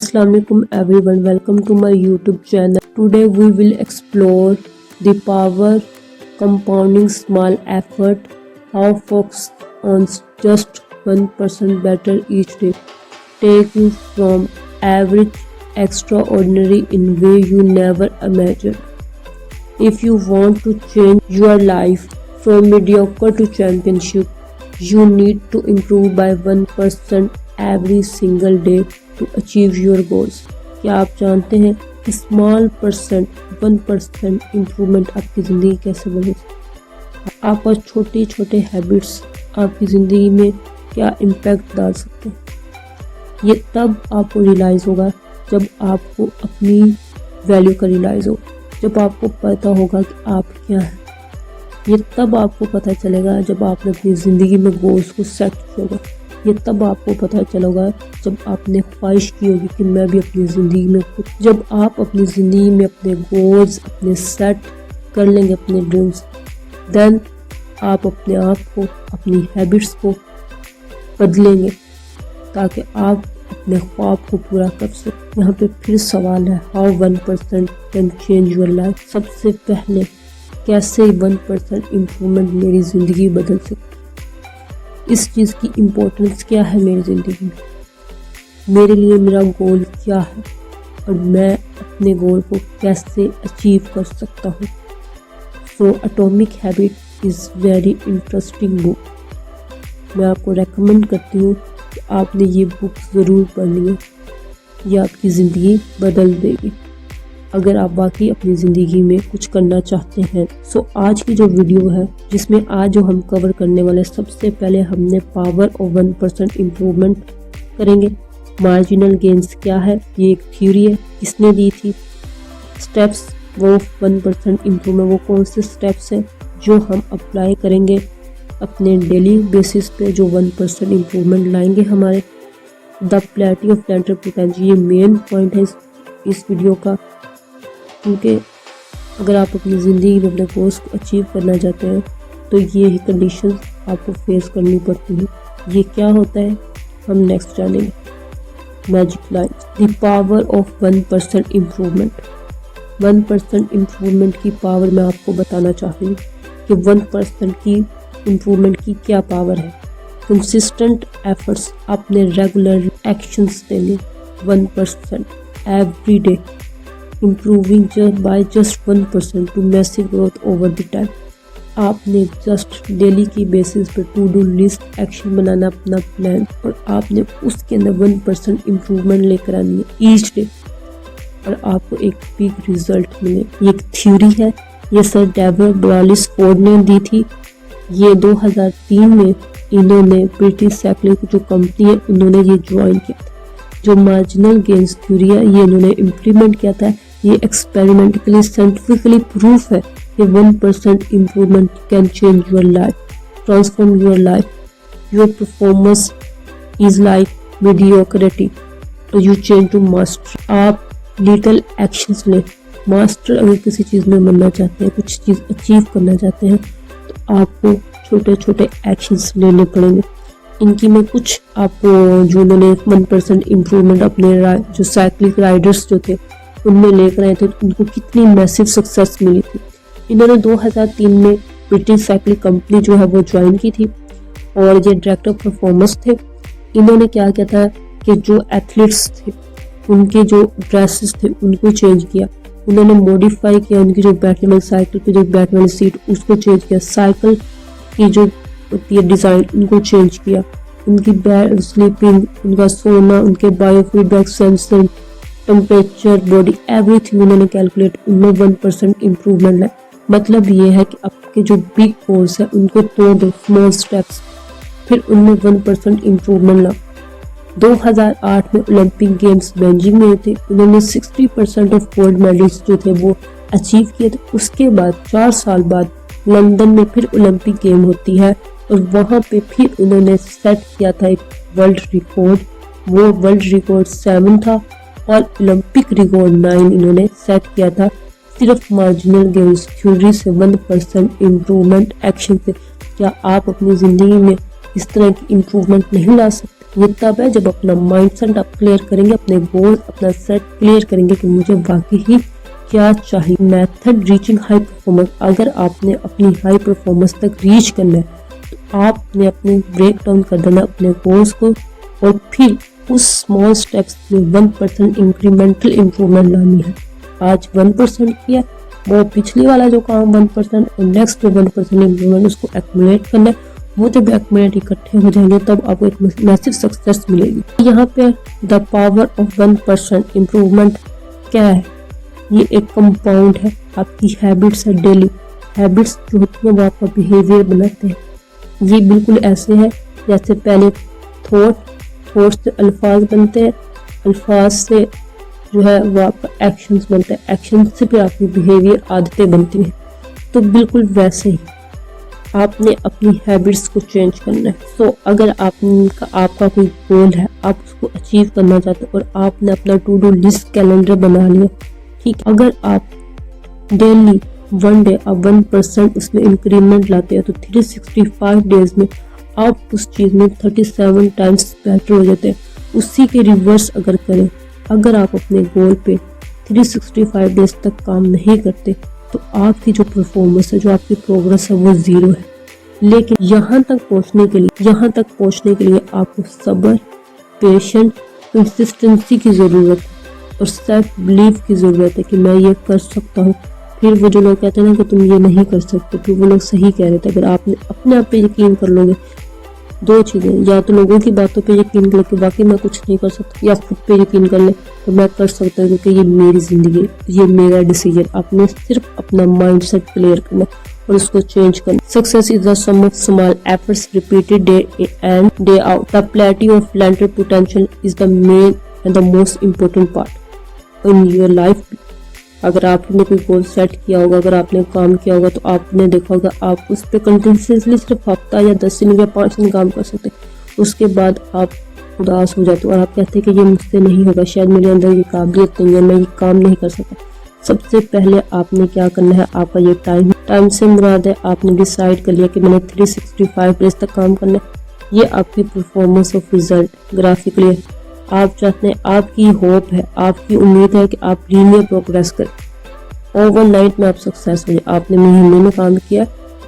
Assalamualaikum everyone, welcome to my YouTube channel. Today we will explore the power compounding small effort, how focus on just 1% better each day take you from average extraordinary in way you never imagined. If you want to change your life from mediocre to championship, you need to improve by 1% every single day to achieve your goals. क्या आप जानते हैं कि small percent 1% improvement आपकी ज़िंदगी कैसे बदल सकती है? आप आज छोटे छोटे हैबिट्स आपकी ज़िंदगी में क्या इम्पैक्ट डाल सकते हैं? ये तब आपको रियलाइज़ होगा जब आपको अपनी वैल्यू का रियलाइज़ होगा, जब आपको पता होगा कि आप क्या हैं। ये तब आपको पता चलेगा जब आपने अपनी ज़िंदगी में गोल्स को सेट किया होगा। ये तब आपको पता चलेगा जब आपने ख्वाहिश की होगी कि मैं भी अपनी ज़िंदगी में कुछ। जब आप अपनी ज़िंदगी में अपने गोल्स अपने सेट कर लेंगे, अपने ड्रीम्स, देन आप अपने आप को, अपनी हैबिट्स को बदलेंगे ताकि आप अपने ख्वाब को पूरा कर सकें। यहाँ पे फिर सवाल है, how 1% can change your life. सबसे पहले कैसे 1% इम्प्रूवमेंट मेरी ज़िंदगी बदल सकती, इस चीज़ की इम्पोर्टेंस क्या है मेरी ज़िंदगी में, मेरे लिए मेरा गोल क्या है और मैं अपने गोल को कैसे अचीव कर सकता हूँ। So atomic habit is very interesting book. मैं आपको रेकमेंड करती हूँ कि आपने ये बुक ज़रूर पढ़नी है। ये आपकी ज़िंदगी बदल देगी अगर आप वाकई अपनी ज़िंदगी में कुछ करना चाहते हैं। सो आज की जो वीडियो है, जिसमें आज जो हम कवर करने वाले, सबसे पहले हमने पावर ऑफ 1% इम्प्रूवमेंट करेंगे। मार्जिनल गेन्स क्या है, ये एक थ्योरी है, किसने दी थी। स्टेप्स वो 1% इम्प्रूवमेंट, वो कौन से स्टेप्स हैं जो हम अप्लाई करेंगे अपने डेली बेसिस पे, जो 1% इम्प्रूवमेंट लाएंगे हमारे। The plenty of tenter potential, ये मेन पॉइंट है इस वीडियो का, क्योंकि अगर आप अपनी ज़िंदगी में अपने गोल्स को अचीव करना चाहते हैं तो ये ही कंडीशंस आपको फेस करनी पड़ती हैं। ये क्या होता है हम नेक्स्ट जानेंगे। Magic lines, the power of 1% improvement. 1% improvement की पावर मैं आपको बताना चाहती हूँ कि 1% की इम्प्रूवमेंट की क्या पावर है। कंसिस्टेंट एफर्ट्स, आपने रेगुलर एक्शंस देने, 1% every day, improving by just 1% to massive growth over the time. आपने जस्ट डेली की बेसिस पे टू डू लिस्ट एक्शन बनाना, अपना प्लान, और आपने उसके अंदर 1% इम्प्रूवमेंट लेकर आनी है ईच डे, और आपको एक बिग रिजल्ट मिले। ये एक थ्योरी है, ये सर डेविड ब्रालिसफोर्ड ने दी थी। ये 2003 में इन्होंने ब्रिटिश साइकिलिंग जो कंपनी है, उन्होंने ये ज्वाइन किया था। जो मार्जिनल गेन्स थ्योरी है, ये इन्होंने इम्प्लीमेंट किया था। ये एक्सपेरिमेंटिकली साइंटिफिकली प्रूफ है कि 1% improvement can change your life, transform your life. Your performance is like mediocrity, तो यू चेंज टू मास्टर। आप लिटिल एक्शंस लें। मास्टर अगर किसी चीज़ में बनना चाहते हैं, कुछ चीज़ अचीव करना चाहते हैं, तो आपको छोटे छोटे एक्शंस लेने पड़ेंगे। इनकी मैं कुछ आपको, जो उन्होंने 1% इम्प्रूवमेंट अपने जो साइक्लिक राइडर्स जो थे उनमें लेकर आए थे, उनको कितनी मैसिव सक्सेस मिली थी। इन्होंने 2003 में ब्रिटिश साइकिलिंग कंपनी जो है वो ज्वाइन की थी, और ये डायरेक्टर ऑफ परफॉर्मेंस थे। इन्होंने क्या किया था कि जो एथलीट्स थे उनके जो ड्रेसेस थे उनको चेंज किया, उन्होंने मॉडिफाई किया, उनकी जो बैठने वाली साइकिल की जो बैठने वाली सीट उसको चेंज किया, साइकिल की जो होती है डिज़ाइन उनको चेंज किया, उनकी बेड स्लीपिंग, उनका सोना, उनके biofeedback sensor, temperature, body, everything उन्होंने कैलकुलेट, उनमें 1% इम्प्रूवमेंट है। मतलब ये है कि आपके जो बिग गोल्स है उनको तोड़ दो, स्मॉल स्टेप्स, फिर उनमें 1% इम्प्रूवमेंट ला। 2008 में ओलंपिक गेम्स बेजिंग में थे, उन्होंने 60% ऑफ गोल्ड मेडल्स जो थे वो अचीव किए थे। उसके बाद 4 साल बाद लंदन में फिर ओलंपिक गेम होती है, और वहाँ पे फिर उन्होंने सेट किया था एक वर्ल्ड रिकॉर्ड। वो वर्ल्ड रिकॉर्ड 7 था और ओलंपिक रिकॉर्ड 9 इन्होंने सेट किया था, सिर्फ मार्जिनल गेन्स थ्योरी से, 1% इम्प्रूवमेंट एक्शन से। क्या आप अपनी ज़िंदगी में इस तरह की इम्प्रूवमेंट नहीं ला सकते? ये तब है जब अपना माइंडसेट आप क्लियर करेंगे, अपने गोल, अपना सेट क्लियर करेंगे कि मुझे वाकई ही क्या चाहिए। मेथड रीचिंग हाई परफॉर्मेंस, अगर आपने अपनी हाई परफॉर्मेंस तक रीच करना है तो आपने अपने ब्रेक डाउन कर देना अपने गोल्स को, और फिर उस स्मॉल स्टेप्स में 1% इंक्रीमेंटल इम्प्रूवमेंट लानी है। आज 1% किया, वो पिछली वाला जो काम 1% और नेक्स्ट 1% इम्प्रूवमेंट उसको एक्यूमुलेट करना है। वो जब एक्यूमुलेट इकट्ठे हो जाएंगे तब आपको एक मैसिव सक्सेस मिलेगी। यहाँ पे द पावर ऑफ 1% इम्प्रूवमेंट क्या है? ये एक कंपाउंड है, आपकी हैबिट्स है। डेली हैबिट्स जो होती है वो आपका बिहेवियर बनाते हैं। ये बिल्कुल ऐसे है जैसे पहले थॉट से अल्फाज बनते हैं, अल्फाज से जो है वो आपका एक्शंस बनते हैं, एक्शन से फिर आपकी बिहेवियर आदतें बनती हैं। तो बिल्कुल वैसे ही आपने अपनी हैबिट्स को चेंज करना है। सो अगर आपका कोई गोल है, आप उसको अचीव करना चाहते हो और आपने अपना टू डू लिस्ट कैलेंडर बना लिया, ठीक, अगर आप डेली 1 डे आप 1% उसमें इंक्रीमेंट लाते हैं तो 365 डेज में आप उस चीज़ में 37 टाइम्स बेटर हो जाते हैं। उसी के रिवर्स अगर करें, अगर आप अपने गोल पे 365 डेज तक काम नहीं करते तो आपकी जो परफॉर्मेंस है, जो आपकी प्रोग्रेस है वो ज़ीरो है। लेकिन यहाँ तक पहुँचने के लिए आपको सब्र, पेशेंस, कंसिस्टेंसी की ज़रूरत है और सेल्फ बिलीफ की ज़रूरत है कि मैं ये कर सकता हूँ। फिर वो जो लोग कहते हैं ना कि तुम ये नहीं कर सकते, फिर वो लोग सही कह रहे थे। अगर आपने अपने आप पे यकीन कर लोगे, दो चीज़ें, या तो लोगों की बातों पे यकीन कर ले कि बाकी मैं कुछ नहीं कर सकता, या खुद पे यकीन कर ले तो मैं कर सकता हूँ क्योंकि ये मेरी ज़िंदगी, ये मेरा डिसीजन। आपने सिर्फ अपना माइंडसेट क्लियर करना और उसको चेंज करना। Success is the sum of small efforts repeated day in day out. The plenty of latent potential is the main and the most important part in your life. अगर आपने कोई goal set किया होगा, अगर आपने काम किया होगा तो आपने देखा होगा आप उस पर कंटिन्यूसली सिर्फ हफ्ता या 10 दिन या 5 दिन काम कर सकते, उसके बाद आप उदास हो जाते हो और आप कहते हैं कि ये मुझसे नहीं होगा, शायद मेरे अंदर ये काबिलियत नहीं है, मैं ये काम नहीं कर सकता। सबसे पहले आपने क्या करना है, आपका ये टाइम से मुराद है आपने डिसाइड कर लिया कि मैंने 365 डेज तक काम करना है। ये आपकी परफॉर्मेंस ऑफ रिजल्ट ग्राफिकली आप चाहते हैं, आपकी होप है, आपकी उम्मीद है कि आप लीनियर प्रोग्रेस करें। ओवरनाइट में आप सक्सेस हो जाए। आपने महीने में काम किया,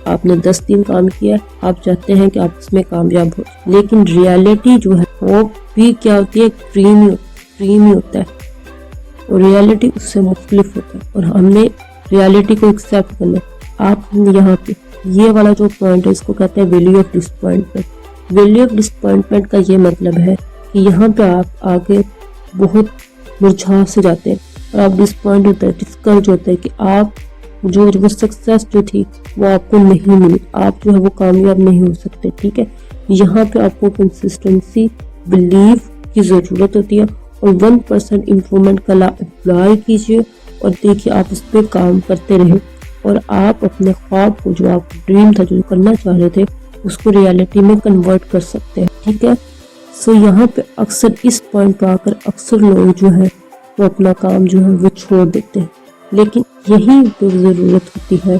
आपने 10 दिन काम किया, आप चाहते हैं कि आप इसमें कामयाब हो। लेकिन रियलिटी जो है वो भी क्या होती है, एक्सट्रीम ही होता है और रियलिटी उससे मुख्तलिफ होता है और हमने रियलिटी को एक्सेप्ट करना है। आप यहाँ पे ये वाला जो पॉइंट है इसको कहते हैं value of disappointment. Value of disappointment का ये मतलब है कि यहाँ पे आप आगे बहुत मुरझा से जाते हैं और आप डिसअपॉइंट होते हैं, डिस्करेज होते हैं कि आप जो सक्सेस जो थी वो आपको नहीं मिली, आप जो है वो कामयाब नहीं हो सकते। ठीक है, यहाँ पे आपको कंसिस्टेंसी, बिलीफ की ज़रूरत होती है और 1% इम्प्रूवमेंट का अप्लाई कीजिए और देखिए आप उस पर काम करते रहे और आप अपने ख्वाब को, जो आप ड्रीम था, जो करना चाह रहे थे, उसको रियलिटी में कन्वर्ट कर सकते हैं। ठीक है, सो यहाँ पे अक्सर इस पॉइंट पर आकर अक्सर लोग जो है वो अपना काम जो है वो छोड़ देते हैं। लेकिन यही तो ज़रूरत होती है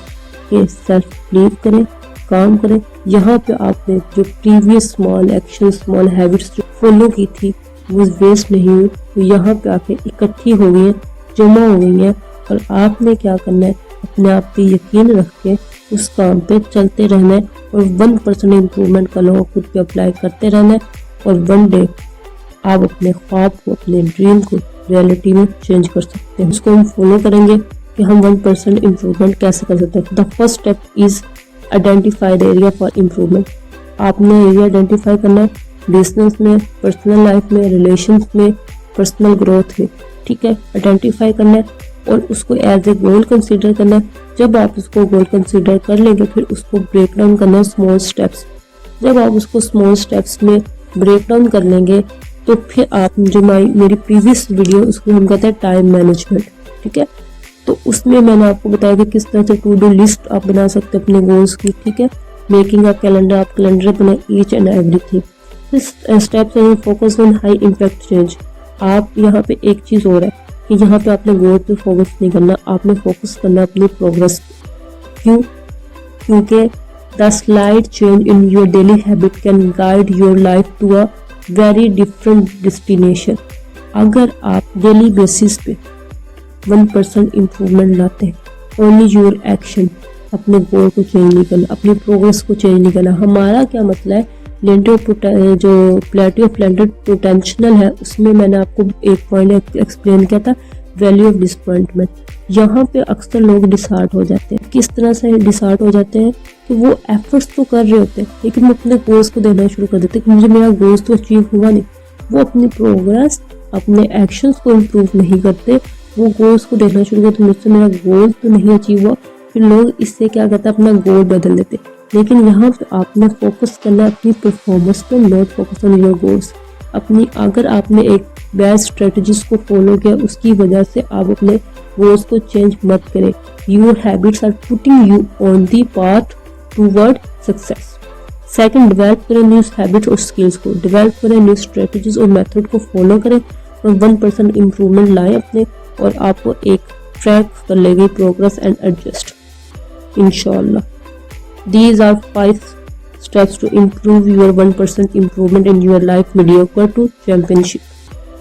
कि सेल्फ बिलीव करें, काम करें। यहाँ पे आपने जो previous small action, small habits जो फॉलो की थी वो वेस्ट नहीं हुई, तो यहाँ पे आके इकट्ठी हो गई है, जमा हो गई है और आपने क्या करना है, अपने आप पे यकीन रख के उस काम पे चलते रहना है और 1% इम्प्रूवमेंट का लोग खुद पे अप्लाई करते रहना है और 1 डे आप अपने ख्वाब को, अपने ड्रीम को रियलिटी में चेंज कर सकते हैं। उसको हम फॉलो करेंगे कि हम 1% इम्प्रूवमेंट कैसे कर सकते हैं। The first step is identify the area for improvement. आपने एरिया आइडेंटिफाई करना है, बिजनेस में, पर्सनल लाइफ में, रिलेशंस में, पर्सनल ग्रोथ में। ठीक है, आइडेंटिफाई करना है और उसको एज ए गोल कंसीडर करना है। जब आप उसको गोल कंसीडर कर लेंगे फिर उसको ब्रेक डाउन करना है स्मॉल स्टेप्स। जब आप उसको स्मॉल स्टेप्स में ब्रेक डाउन कर लेंगे तो फिर आप जो मेरी प्रीवियस वीडियो उसको हम कहते हैं टाइम मैनेजमेंट। ठीक है, तो उसमें मैंने आपको बताया कि किस तरह से टू डू लिस्ट आप बना सकते हैं अपने गोल्स की। ठीक है, मेकिंग अ कैलेंडर, आप कैलेंडर बनाए each and everything. Steps focus on high impact change. आप यहाँ पे एक चीज़ और है कि यहाँ पे आपने गोल पे फोकस नहीं करना, आपने फोकस करना अपनी प्रोग्रेस। क्यों? क्योंकि the slide change in your daily habit can guide your life to a very different destination. अगर आप डेली बेसिस पे 1% इम्प्रूवमेंट लाते हैं, ओनली योर एक्शन, अपने गोल को चेंज नहीं करना, अपनी प्रोग्रेस को चेंज नहीं करना। हमारा क्या मतलब है, जो प्लेटो ऑफ लैंडेड पोटेंशियल है, उसमें मैंने आपको एक पॉइंट एक्सप्लेन किया था, वैल्यू ऑफ डिसअपॉइंटमेंट। यहाँ पे अक्सर लोग डिसहार्ट हो जाते हैं। किस तरह से डिसहार्ट हो जाते हैं कि वो एफर्ट्स तो कर रहे होते हैं, लेकिन वो अपने गोल्स को देना शुरू कर देते हैं कि मुझे मेरा गोल्स तो अचीव हुआ नहीं। वो अपनी प्रोग्रेस, अपने एक्शंस को इम्प्रूव नहीं करते, वो गोल्स को देखना शुरू करते, मुझसे मेरा गोल तो नहीं अचीव हुआ। फिर लोग इससे क्या करते हैं, अपना गोल बदल देते। लेकिन यहाँ पे आपने फोकस करना है अपनी परफॉर्मेंस पे, not focus on your goals. अपनी अगर आपने एक बैड स्ट्रेटजीज को फॉलो किया, उसकी वजह से आप अपने गोल्स को चेंज मत करें। Your habits are putting you on the path toward success. Second, develop करें न्यू हैबिट्स और स्किल्स को, डेवलप करें न्यू स्ट्रेटजीज और मेथड को फॉलो करें और 1% इम्प्रूवमेंट लाएं अपने, और आपको एक ट्रैक कर लेगी प्रोग्रेस एंड एडजस्ट इंशाल्लाह। These are 5 steps to improve your 1% improvement in your life mediocre to championship.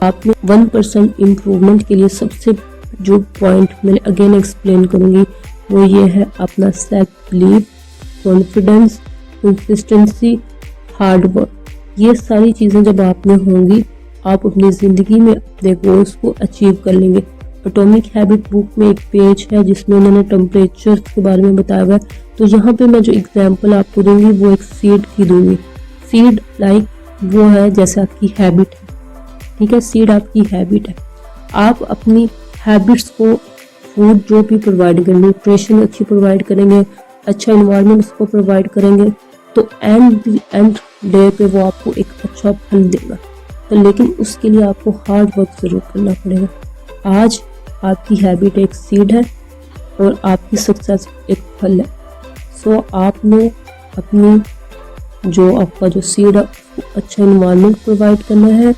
आपने 1% इम्प्रूवमेंट के लिए सबसे जो पॉइंट मैंने अगेन एक्सप्लेन करूंगी वो ये है, अपना self believe, confidence, consistency, hard work. ये सारी चीज़ें जब आप में होंगी, आप अपनी ज़िंदगी में अपने गोल्स को अचीव कर लेंगे। एटॉमिक हैबिट बुक में एक पेज है जिसमें उन्होंने टेम्परेचर के बारे में बताया हुआ है। तो यहाँ पे मैं जो एग्जांपल आपको दूंगी वो एक सीड की दूंगी। सीड लाइक वो है जैसे आपकी हैबिट है, ठीक है, सीड आपकी हैबिट है। आप अपनी हैबिट्स को फूड जो भी प्रोवाइड करेंगे, न्यूट्रिशन अच्छी प्रोवाइड करेंगे, अच्छा इन्वायरमेंट उसको प्रोवाइड करेंगे, तो एंड डे पे वो आपको एक अच्छा फल देगा। तो लेकिन उसके लिए आपको हार्ड वर्क जरूर करना पड़ेगा। आज आपकी हैबिट एक सीड है और आपकी सक्सेस एक फल है। सो आपने अपनी जो आपका जो सीड है उसको अच्छा इन्वायरमेंट प्रोवाइड करना है।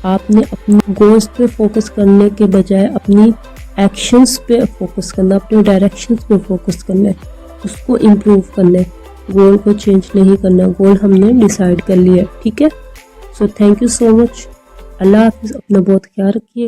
आपने अपने गोल्स पे फोकस करने के बजाय अपनी एक्शंस पे फोकस करना, अपने डायरेक्शंस पे फोकस करना है, उसको इम्प्रूव करना है। गोल को चेंज नहीं करना, गोल हमने डिसाइड कर लिया है, ठीक है। So thank you so much. अल्लाह हाफिज़, अपना बहुत ख्याल रखिए।